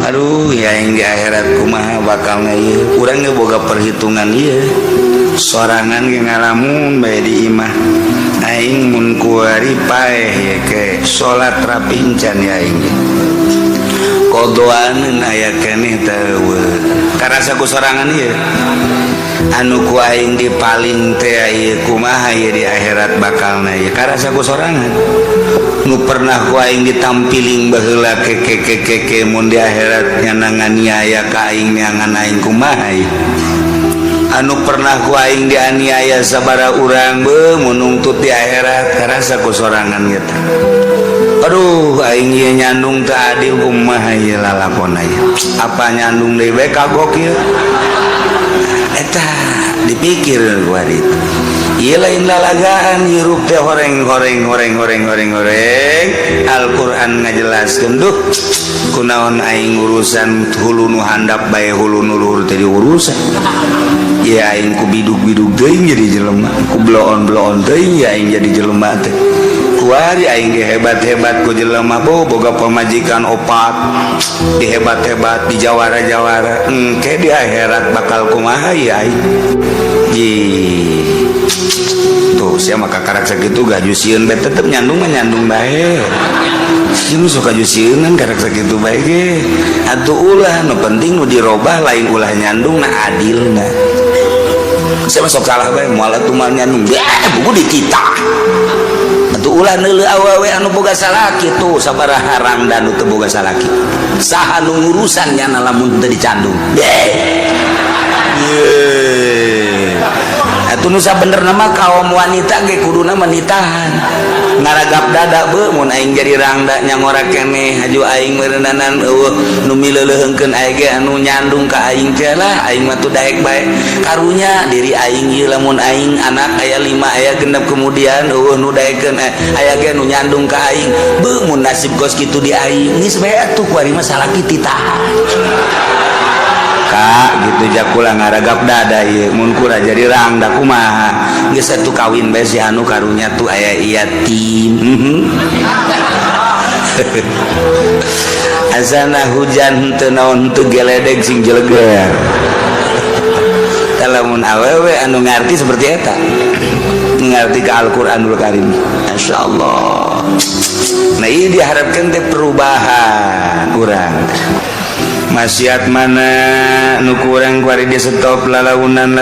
Aduh ya yang di akhirat kumaha bakalnya ieu urang ge boga perhitungan ieu sorangan ge ngalamun bae di imah aing mun kuari paeh ye ke salat rapi encan ya aing kodoan aya keneh teu karasa ku sorangan ieu anu ku aing dipaling teh ieu kumaha ieu di akhirat bakalna ieu karasa ku sorangan nu pernah ku aing ditampiling baheula ke mun di akhirat nyananganiaya ka aing nyangan aing kumaha ieu anu pernah ku aing dianiaya sabara urang beuh mun nungtut di akhirat karasa ku sorangan ieu teh aduh aing ieu nyandung teu adil kumaha ieu lalakonna ieu apa nyandung deui bae kagok ieu eta dipikir ku ari ieu lain lalagaan hirup teh horeng Al-Qur'an ngajelaskeun duh kunaon aing urusan hulu nu handap bae hulu nu luhur teh diurusan ieu aing ku bidug-bidug teuing jadi jelema ku bloon-bloon teuing aing jadi jelema teh kuari aing ge hebat-hebat ku jelema boga pamajikan opat dihebat-hebat di jawara-jawara engke di akhirat bakal kumaha ya aing tuh sia maka karak sakitu gajusieun bae tetep nyandung mah nyandung bae ieu suka jusieun karak sakitu bae ge atuh ulah nu penting nu dirobah lain ulah nyandung na adilna sia sok salah bae moal atuh mah nyandung buku dititah atuh ulah neuleuh awewe anu boga salaki tuh sabaraha haram dan nu teu boga salaki saha nu ngurusan nya lamun teu dicandung atuh nu sabenerna mah kaum wanita ge kuduna menitahan ngaragap dada beuh mun aing jadi rangda nyangora keneh haju aing meureunanan eueuh nu mileuleungkeun aing ge anu nyandung ka aing teh lah aing mah teu daek bae karunya diri aing ieu lamun aing anak aya 5 aya 6 kemudian eueuh nu daekeun aya ge nu nyandung ka aing beuh mun nasib kos kitu di aing geus bae atuh kuari mah salaki titahan gitu jakula ngaragap dada ieu mun kura jadi rangda kumaha geus atuh kawin bae si anu karunya tuh aya yatim asana hujan teu naon teu geledeg sing jeleger lamun awewe anu ngarti seperti eta ngarti ke Al-Qur'anul Karim masyaallah nah ieu diharapkeun teh perubahan urang maksiat mana nu kurang kuari di stop lalaunan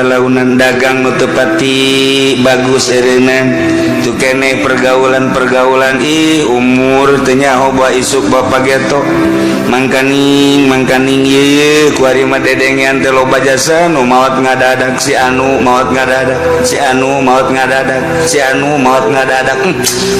dagang nu teu pati bagus eureuna tu keneh pergaulan umur teu nyaho bae isuk bapa geto mangkaning ieu kuari mah dedengean teh loba jasa nu maot ngadadak si anu maot ngadadak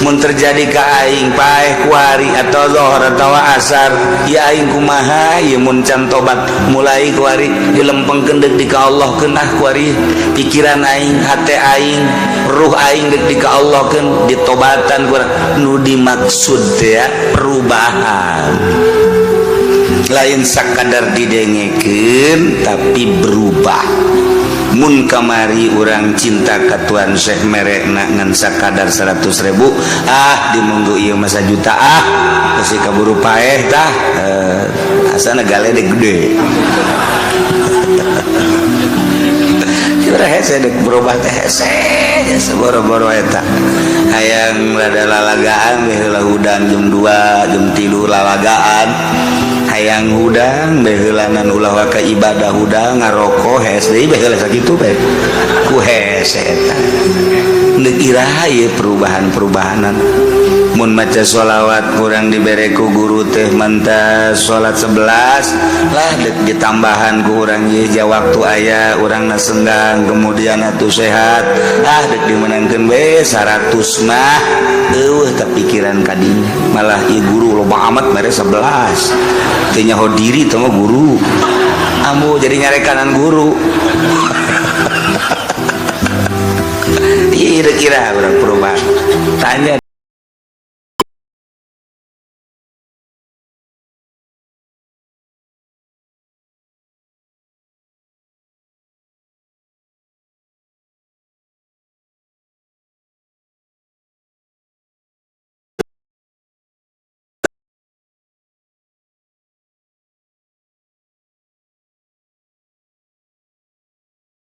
mun terjadi ka aing paeh kuari atau zuhur atau asar ya aing kumaha ieu mun can tobat mulai kuari dilempengkeun deuk di ka Allah keunah kuari pikiran aing hate aing ruh aing deuk di ka Allah keun ditobatan kuari nu dimaksud ya perubahan lain sakadar didengekeun tapi berubah mun kamari urang cinta ka Tuan Syekh merekna ngan sakadar 100.000 dimonggo ieu mah 1 juta geus kaburu paeh tah asana galedeg gede kira hese dek berubah teh hese saboro-boro eta hayang rada lalagaan baheula hudang jam 2 jam 3 lalagaan hayang hudang baheulanan ulah ka ibadah hudang ngaroko hese deui baheula sakitu bae ku hese eta neuk iraha ieu perubahan-perubahanan mun maca sholawat kurang dibere ku guru teh manta salat 11 lah dek ditambahan ku urang ieu ja waktu aya urangna senggang kemudian atuh sehat dek dimenangkeun we 100 mah eueuh kepikiran ka dinya malah ieu guru loba amat mere 11 teu nyaho diri teh mah guru ambu jadi nyarekanan guru kira-kira urang perubahan tanya